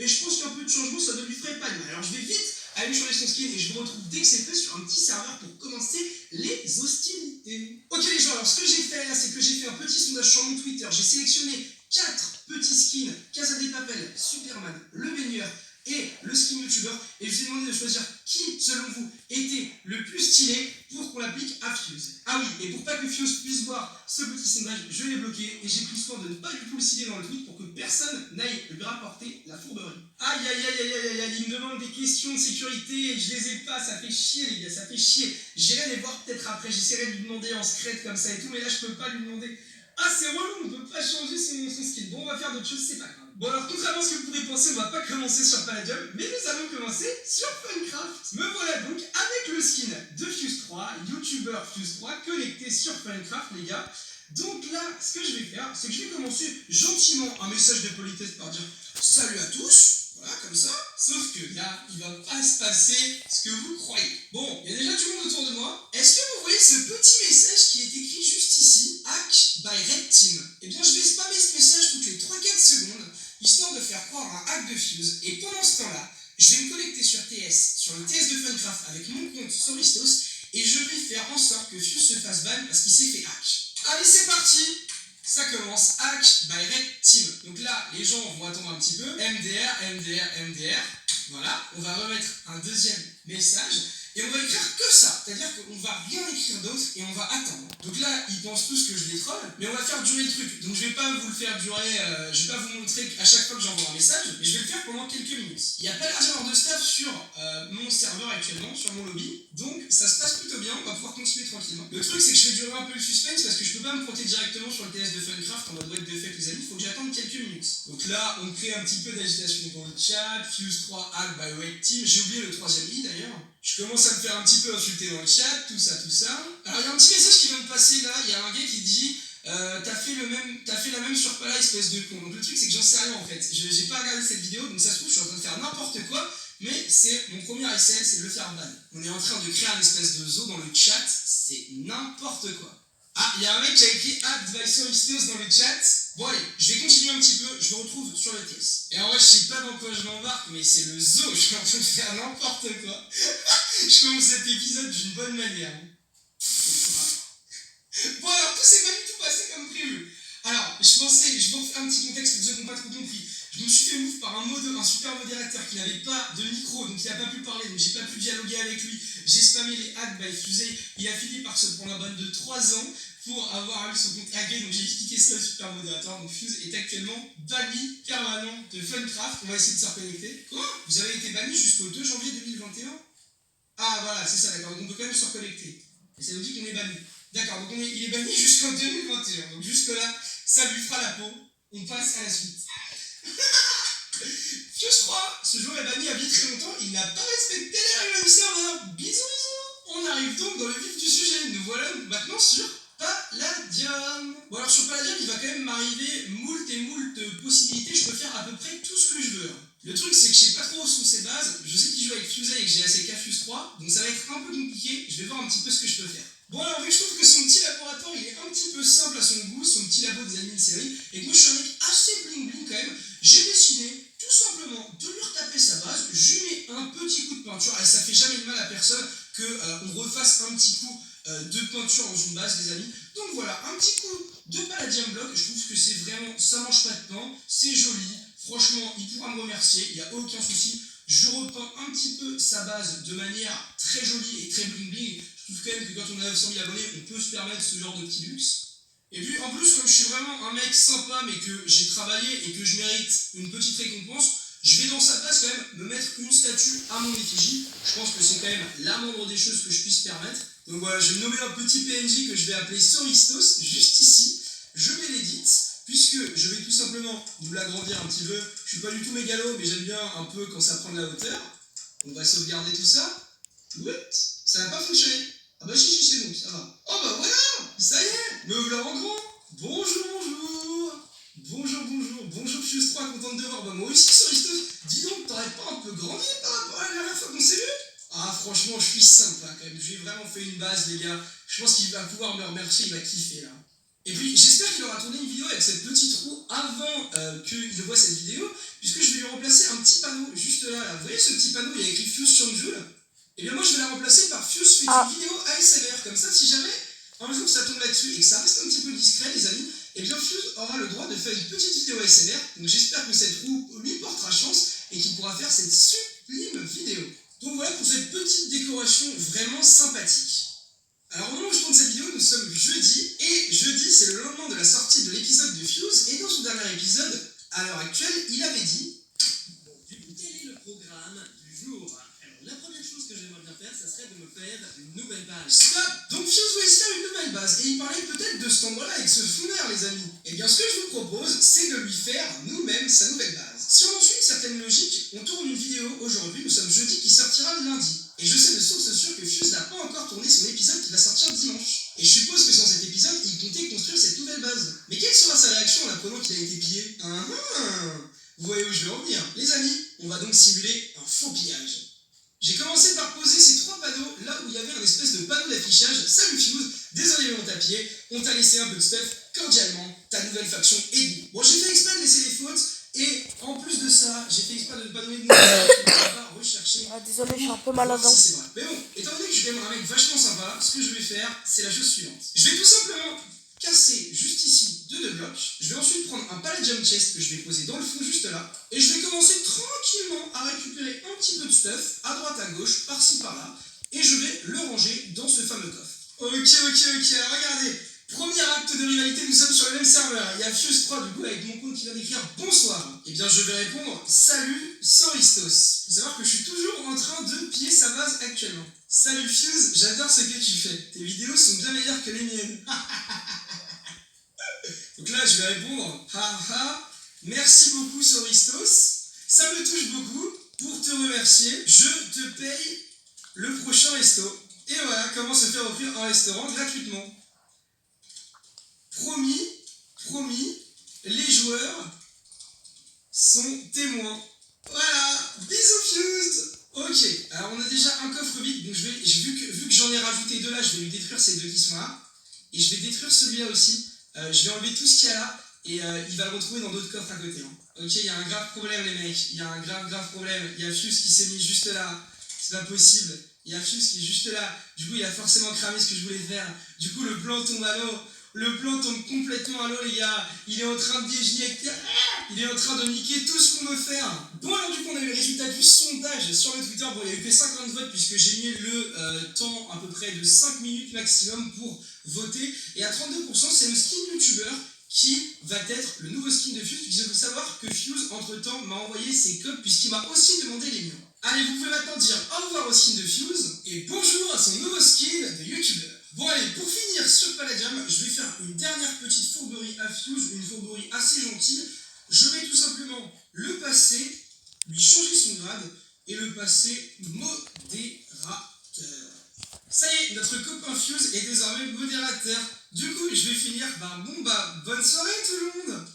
et je pense qu'un peu de changement, ça ne lui ferait pas de mal. Alors je vais vite aller changer son skin et je vous retrouve dès que c'est fait sur un petit serveur pour commencer les hostilités. Ok les gens, alors ce que j'ai fait là, c'est que j'ai fait un petit sondage sur mon Twitter, j'ai sélectionné 4 petits skins, Casa de Papel, Superman, le baigneur et le skin youtubeur, et je vous ai demandé de choisir qui, selon vous, était le plus stylé pour qu'on l'applique à Fuse. Ah oui, et pour pas que Fuse puisse voir ce petit sondage, je l'ai bloqué et j'ai pris soin de ne pas du tout le citer dans le tweet pour que personne n'aille lui rapporter la fourberie. Aïe aïe aïe aïe aïe aïe, il me demande des questions de sécurité et je les ai pas, ça fait chier les gars, ça fait chier. J'irai les voir peut-être après, j'essaierai de lui demander en secret comme ça et tout, mais là je peux pas lui demander. Ah c'est relou, on peut pas changer son skin. Bon on va faire d'autres choses, c'est pas grave. Bon alors contrairement à ce que vous pourrez penser, on va pas commencer sur Palladium, mais nous allons commencer sur Funcraft. Me voilà donc avec le skin de Fuse 3, YouTuber Fuse 3, connecté sur Funcraft les gars. Donc là, ce que je vais faire, c'est que je vais commencer gentiment un message de politesse par dire salut à tous. Voilà, comme ça. Sauf que là, il va pas se passer ce que vous croyez. Bon, il y a déjà tout le monde autour de moi. Est-ce que vous voyez ce petit message qui est écrit juste ici, Hack by Red Team? Eh bien, je vais spammer ce message toutes les 3-4 secondes, histoire de faire croire un hack de Fuse. Et pendant ce temps-là, je vais me connecter sur TS, sur le TS de Funcraft avec mon compte Soristos, et je vais faire en sorte que Fuse se fasse ban parce qu'il s'est fait hack. Allez, c'est parti! Ça commence, Hack by Red Team. Donc là, les gens vont attendre un petit peu. MDR, MDR, MDR. Voilà, on va remettre un deuxième message. Et on va écrire que ça. C'est-à-dire qu'on va rien écrire d'autre et on va attendre. Donc là, ils pensent tous que je les troll, mais on va faire durer le truc. Donc je vais pas vous le faire durer, je vais pas vous montrer à chaque fois que j'envoie un message, mais je vais le faire pendant quelques minutes. Il n'y a pas l'argent de staff sur mon serveur actuellement, sur mon lobby, donc ça se passe plutôt bien, on va pouvoir continuer tranquillement. Le truc c'est que je fais durer un peu le suspense parce que je peux pas me protéger directement sur le TS de Funcraft en mode what the fuck les amis, il faut que j'attende quelques minutes. Donc là, on crée un petit peu d'agitation dans le chat, Fuse 3 Hack by Red Team, j'ai oublié le troisième i d'ailleurs. Je commence à me faire un petit peu insulter dans le chat, tout ça. Alors il y a un petit message qui vient de passer là, il y a un gars qui dit t'as fait la même sur Pala, espèce de con. Donc le truc c'est que j'en sais rien en fait. J'ai pas regardé cette vidéo, donc ça se trouve je suis en train de faire n'importe quoi, mais c'est mon premier essai, c'est de le faire ban. On est en train de créer un espèce de zoo dans le chat, c'est n'importe quoi. Ah, il y a un mec qui a écrit Advisor Istos dans le chat. Bon allez, je vais continuer un petit peu, je me retrouve sur le TS. Et en vrai, je sais pas dans quoi je m'embarque, mais c'est le zoo, je suis en train de faire n'importe quoi. Je commence cet épisode d'une bonne manière. Bon alors, tout s'est pas du tout passé comme prévu. Alors, je vous refais un petit contexte pour ceux qui n'ont pas trop compris. Je me suis fait move par un super modérateur qui n'avait pas de micro, donc il n'a pas pu parler, donc j'ai pas pu dialoguer avec lui. J'ai spammé les hacks by Fusey, il a fini par se prendre un ban de 3 ans pour avoir eu son compte hacké, donc j'ai expliqué ça au super modérateur. Donc Fuse est actuellement banni permanent de Funcraft. On va essayer de se reconnecter. Quoi? Vous avez été banni jusqu'au 2 janvier 2021? Ah voilà, c'est ça, d'accord, donc on peut quand même se reconnecter. Et ça nous dit qu'on est banni. D'accord, donc il est banni jusqu'en 2021. Donc jusque là, ça lui fera la peau. On passe à la suite. Fuse 3, ce joueur est banni il y a bien très longtemps, il n'a pas respecté les règles du serveur. Bisous bisous. On arrive donc dans le vif du sujet. Nous voilà maintenant sur Palladium. Bon alors sur Palladium, il va quand même m'arriver moult possibilités. Je peux faire à peu près tout ce que je veux. Le truc c'est que je sais pas trop où sont ses bases. Je sais qu'il joue avec Fuse et que j'ai ACK Fuse 3, donc ça va être un peu compliqué. Je vais voir un petit peu ce que je peux faire. Bon alors vu que je trouve que son petit laboratoire il est un petit peu simple à son goût, son petit labo des amis de série, et que moi je suis un mec assez bling bling quand même, j'ai décidé tout simplement de lui retaper sa base, je lui mets un petit coup de peinture, et ça fait jamais de mal à personne qu'on refasse un petit coup de peinture dans une base les amis. Donc voilà, un petit coup de Palladium Block, je trouve que c'est vraiment, ça mange pas de pain, c'est joli, franchement il pourra me remercier, il n'y a aucun souci. Je repeins un petit peu sa base de manière très jolie et très bling bling. Je trouve quand même que quand on a 900 000 abonnés, on peut se permettre ce genre de petit luxe. Et puis en plus, comme je suis vraiment un mec sympa, mais que j'ai travaillé et que je mérite une petite récompense, je vais dans sa base quand même me mettre une statue à mon effigie. Je pense que c'est quand même la moindre des choses que je puisse permettre. Donc voilà, je vais me nommer un petit PNJ que je vais appeler Soristos, juste ici. Je vais l'édite, puisque je vais tout simplement vous l'agrandir un petit peu. Je suis pas du tout mégalo, mais j'aime bien un peu quand ça prend de la hauteur. On va sauvegarder tout ça. What? Ça n'a pas fonctionné. Ah bah si, c'est bon, ça va. Oh bah voilà, ça y est, me voilà en grand. Bonjour Fuse 3, contente de voir. Bah moi aussi Soristos, dis donc, t'aurais pas un peu grandi par rapport à la dernière fois qu'on s'est vu? Ah franchement, je suis sympa quand même, j'ai vraiment fait une base les gars. Je pense qu'il va pouvoir me remercier, il va kiffer là. Et puis j'espère qu'il aura tourné une vidéo avec cette petite roue avant qu'il voit cette vidéo, puisque je vais lui remplacer un petit panneau juste là. Vous voyez ce petit panneau, il y a écrit Fuse Changul. Et bien moi je vais la remplacer par Fuse fait une vidéo ASMR. Comme ça, si jamais un jour ça tombe là-dessus et que ça reste un petit peu discret, les amis, et bien Fuse aura le droit de faire une petite vidéo ASMR. Donc j'espère que cette roue lui portera chance et qu'il pourra faire cette sublime vidéo. Donc voilà pour cette petite décoration vraiment sympathique. Alors au moment où je tourne cette vidéo, nous sommes jeudi, et jeudi c'est le lendemain de la sortie de l'épisode de Fuse, et dans son dernier épisode, à l'heure actuelle, il avait dit... Bon, du coup, quel est le programme du jour? Alors, la première chose que j'aimerais bien faire, ça serait de me faire une nouvelle base. Stop! Donc Fuse voulait se faire une nouvelle base, et il parlait peut-être de cet endroit-là avec ce fond vert, les amis. Et bien ce que je vous propose, c'est de lui faire nous-mêmes sa nouvelle base. Si on en suit une certaine logique, on tourne une vidéo aujourd'hui, nous sommes jeudi, qui sortira le lundi. Et je sais de source sûre que Fuse n'a pas encore tourné son épisode qui va sortir dimanche. Et je suppose que sans cet épisode, il comptait construire cette nouvelle base. Mais quelle sera sa réaction en apprenant qu'il a été pillé? Vous voyez où je veux en venir? Les amis, on va donc simuler un faux pillage. J'ai commencé par poser ces 3 panneaux là où il y avait un espèce de panneau d'affichage. Salut Fuse, désolé mais on t'a pillé, on t'a laissé un peu de stuff, cordialement, ta nouvelle faction est libre. Bon, j'ai fait exprès de laisser les fautes, et en plus de ça, j'ai fait exprès de ne pas donner de nouvelles qu'on ne va pas rechercher. Ah, désolé, je suis un peu malade. Si c'est vrai. Mais bon, étant donné que je suis quand même un mec vachement sympa, ce que je vais faire, c'est la chose suivante. Je vais tout simplement casser juste ici 2 blocs. Je vais ensuite prendre un pallet jump chest que je vais poser dans le fond juste là. Et je vais commencer tranquillement à récupérer un petit peu de stuff, à droite, à gauche, par-ci, par-là. Et je vais le ranger dans ce fameux coffre. Ok, alors regardez. Premier acte de rivalité, nous sommes sur le même serveur. Il y a Fuse 3 du coup avec mon compte qui vient d'écrire bonsoir. Et bien je vais répondre salut Soristos. Faut savoir que je suis toujours en train de piller sa base actuellement. Salut Fuse, j'adore ce que tu fais. Tes vidéos sont bien meilleures que les miennes. Donc là je vais répondre haha, merci beaucoup Soristos. Ça me touche beaucoup. Pour te remercier, je te paye le prochain resto. Et voilà comment se faire offrir un restaurant gratuitement. Promis, les joueurs sont témoins. Voilà, bisous Fuse. Ok, alors on a déjà un coffre vide, donc vu que j'en ai rajouté 2 là, je vais lui détruire ces 2 qui sont là. Et je vais détruire celui-là aussi. Je vais enlever tout ce qu'il y a là, et il va le retrouver dans d'autres coffres à côté. Hein. Ok, il y a un grave problème les mecs, il y a un grave problème. Il y a Fuse qui s'est mis juste là, c'est pas possible. Il y a Fuse qui est juste là, du coup il a forcément cramé ce que je voulais faire. Du coup le plan tombe à l'eau. Le plan tombe complètement à l'eau les gars, il est en train de déjecter, il est en train de niquer tout ce qu'on veut faire. Bon alors du coup on a eu le résultat du sondage sur le Twitter, bon il y a eu que 50 votes puisque j'ai mis le temps à peu près de 5 minutes maximum pour voter, et à 32% c'est le skin YouTuber qui va être le nouveau skin de Fuse, puisqu'il faut savoir que Fuse entre temps m'a envoyé ses codes puisqu'il m'a aussi demandé les miens. Allez, vous pouvez maintenant dire au revoir au skin de Fuse et bonjour à son nouveau skin de YouTuber. Bon allez, pour finir sur Palladium, je vais faire une dernière petite fourberie à Fuse, une fourberie assez gentille. Je vais tout simplement le passer, lui changer son grade et le passer modérateur. Ça y est, notre copain Fuse est désormais modérateur. Du coup, je vais finir par bonne soirée tout le monde.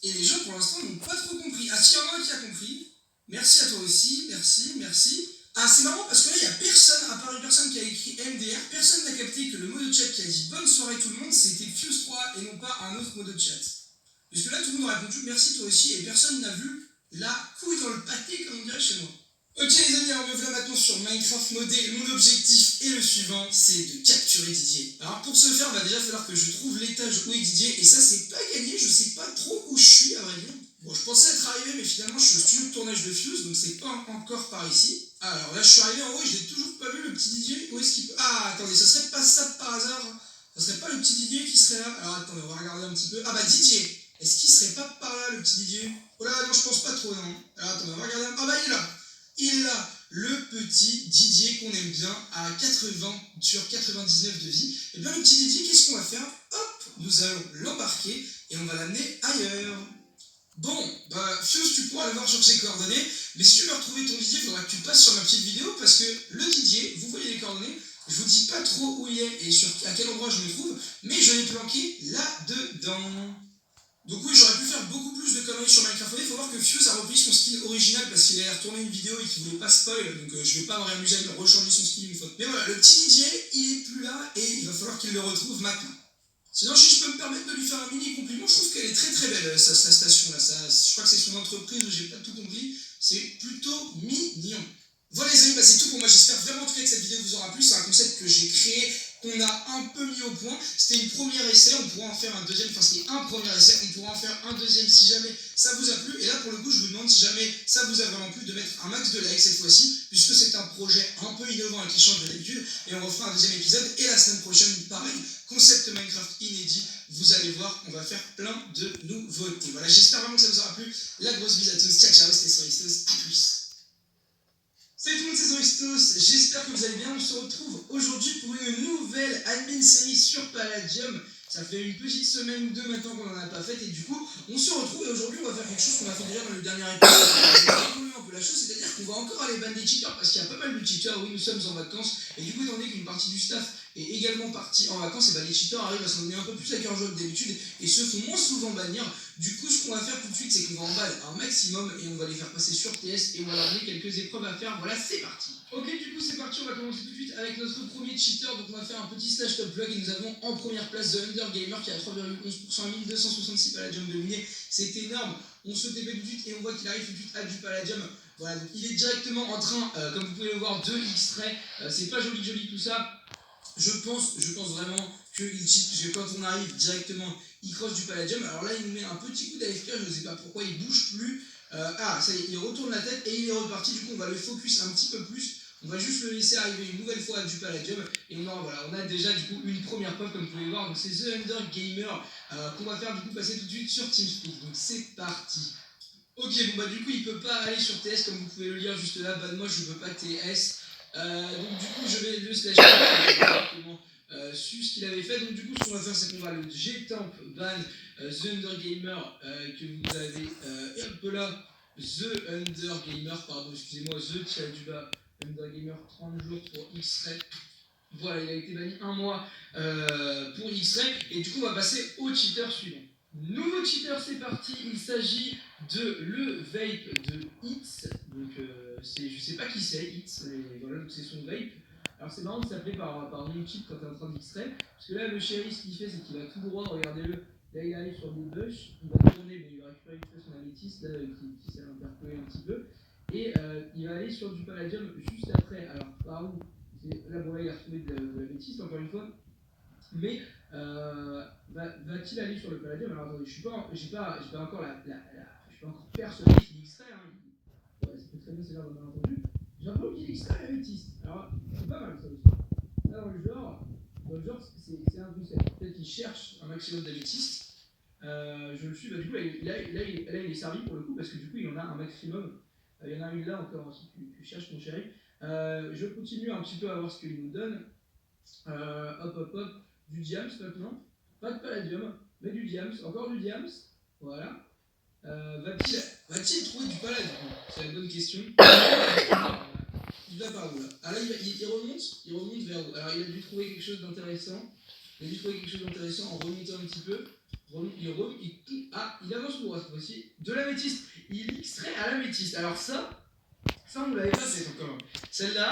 Et les gens pour l'instant n'ont pas trop compris. Ah, s'il y en a un qui a compris, merci à toi aussi, merci. Ah, c'est marrant parce que là, il n'y a personne, à part une personne qui a écrit MDR, personne n'a capté que le mot de chat qui a dit bonne soirée tout le monde, c'était Fuse 3 et non pas un autre mot de chat. Parce que là, tout le monde a répondu merci toi aussi et personne n'a vu la couille dans le pâté, comme on dirait chez moi. Ok les amis, alors me voilà maintenant sur Minecraft modé. Mon objectif est le suivant, c'est de capturer Didier. Alors pour ce faire, il va déjà falloir que je trouve l'étage où est Didier, et ça c'est pas gagné, je sais pas trop où je suis à vrai dire. Bon, je pensais être arrivé, mais finalement je suis au studio de tournage de Fuse, donc c'est pas encore par ici. Alors là je suis arrivé en haut et je l'ai toujours pas vu le petit Didier. Où est-ce qu'il peut... Ah attendez, ce serait pas ça par hasard? Ce serait pas le petit Didier qui serait là? Alors attendez, on va regarder un petit peu. Ah bah Didier, est-ce qu'il serait pas par là le petit Didier? Oh là non, je pense pas trop non. Alors attendez, on va regarder. Ah bah il est là. Il a le petit Didier qu'on aime bien à 80 sur 99 de vie. Et bien le petit Didier, qu'est-ce qu'on va faire? Hop, nous allons l'embarquer et on va l'amener ailleurs. Bon, bah Fuse, tu pourras le voir sur ses coordonnées, mais si tu veux retrouver ton Didier, il faudra que tu passes sur ma petite vidéo parce que le Didier, vous voyez les coordonnées, je vous dis pas trop où il est et à quel endroit je me trouve, mais je l'ai planqué là-dedans. Donc oui, j'aurais pu faire beaucoup plus de conneries sur Minecraft. Il faut voir que Fuse a repris son skin original parce qu'il a retourné une vidéo et qu'il voulait pas spoil, donc je vais pas me réamuser à lui rechanger son skin une fois. Mais voilà, le petit Didier, il est plus là et il va falloir qu'il le retrouve maintenant. Sinon, si je peux me permettre de lui est très très belle sa station là, je crois que c'est son entreprise, j'ai pas tout compris, c'est plutôt mignon. Voilà les amis, c'est tout pour moi, j'espère vraiment en tout cas que cette vidéo vous aura plu, c'est un concept que j'ai créé, qu'on a un peu mis au point, c'était une première essai, on pourra en faire un deuxième, enfin c'était un premier essai, on pourra en faire un deuxième si jamais ça vous a plu, et là pour le coup je vous demande si jamais ça vous a vraiment plu de mettre un max de likes cette fois-ci, puisque c'est un projet un peu innovant et qui change de d'habitude, et on refera un deuxième épisode, et la semaine prochaine pareil, concept Minecraft inédit, vous allez voir, on va faire plein de nouveautés. Voilà, j'espère vraiment que ça vous aura plu, la grosse bise à tous, ciao ciao, c'était Soristos, à plus. Salut tout le monde, c'est Soristos, j'espère que vous allez bien, on se retrouve aujourd'hui pour une nouvelle admin série sur Palladium. Ça fait une petite semaine ou deux maintenant qu'on n'en a pas fait et du coup on se retrouve et aujourd'hui on va faire quelque chose qu'on a fait déjà dans le dernier épisode. On va évoluer un peu la chose, c'est-à-dire qu'on va encore aller ban des cheaters parce qu'il y a pas mal de cheaters, oui nous sommes en vacances et du coup étant donné qu'une partie du staff est également partie en vacances, et bah les cheaters arrivent à s'en donner un peu plus à cœur joie que d'habitude et se font moins souvent bannir. Du coup ce qu'on va faire tout de suite c'est qu'on va en ban un maximum et on va les faire passer sur TS et on va leur donner quelques épreuves à faire. Voilà, c'est parti. Ok, du coup c'est parti, on va commencer tout de suite avec notre premier cheater. Donc on va faire un petit slash top vlog et nous avons en première place The Under Gamer qui a 3,11%, 1266 Palladium dominés, c'est énorme. On se TP tout de suite et on voit qu'il arrive tout de suite à du Palladium. Voilà, donc il est directement en train, comme vous pouvez le voir, de extrait. C'est pas joli tout ça. Je pense vraiment qu'il cheat, puisque quand on arrive directement, il croche du Palladium. Alors là, il nous met un petit coup d'AFK, je ne sais pas pourquoi, il bouge plus. Ça y est, il retourne la tête et il est reparti. Du coup, on va le focus un petit peu plus. On va juste le laisser arriver une nouvelle fois à du Palladium. Et on a déjà du coup une première preuve, comme vous pouvez voir. Donc c'est The Under Gamer qu'on va faire du coup passer tout de suite sur TeamSpeak. Donc c'est parti. Ok, bon bah du coup, il peut pas aller sur TS, comme vous pouvez le lire juste là. Bah moi, je veux pas TS. Donc du coup je vais le slash directement sur ce qu'il avait fait. Donc du coup ce qu'on va faire c'est qu'on va le G-Temp ban The Under Gamer que vous avez et un peu là The Under Gamer, pardon excusez-moi, The tiré du bas Under Gamer 30 jours pour X-Ray. Voilà, il a été banni un mois pour X-Ray et du coup on va passer au cheater suivant. Nouveau cheater, c'est parti, il s'agit de le vape de Hits, donc je sais pas qui c'est, Hits, mais voilà, donc c'est son vape. Alors c'est marrant de s'appeler par nom cheat quand t'es en train d'extraire, parce que là le chéri ce qu'il fait c'est qu'il va tout droit, regardez-le, là il arrive sur des bush, il va tourner, bon, il va récupérer une fois son améthyste là, qui s'est interpellé un petit peu, et il va aller sur du Palladium juste après, alors par où là bon là il a retrouvé de l'améthyste encore une fois, mais va-t-il aller sur le Palladium? Alors attendez, j'ai pas encore je suis pas encore persuadé qu'il extrait, hein. Ouais, ça peut très bien servir d'un malentendu. J'ai l'impression qu'il extrait l'améthyste. Alors c'est pas mal ça aussi. Là dans le genre c'est un concept. Peut-être qu'il cherche un maximum d'améthyste. Je le suis, bah du coup là il est servi pour le coup parce que du coup il en a un maximum. Il y en a une là encore aussi, tu cherches ton chéri. Je continue un petit peu à voir ce qu'il nous donne. Hop. Du diams maintenant, pas de Palladium, mais du diams, encore du diams, voilà. Va-t-il trouver du Palladium? C'est la bonne question. Il va par où là? Ah là il remonte vers où? Alors il a dû trouver quelque chose d'intéressant. En remontant un petit peu. Il avance tout droit cette fois-ci. De l'améthyste. Il extrait à l'améthyste. Alors ça on ne l'avait pas fait encore. Celle-là,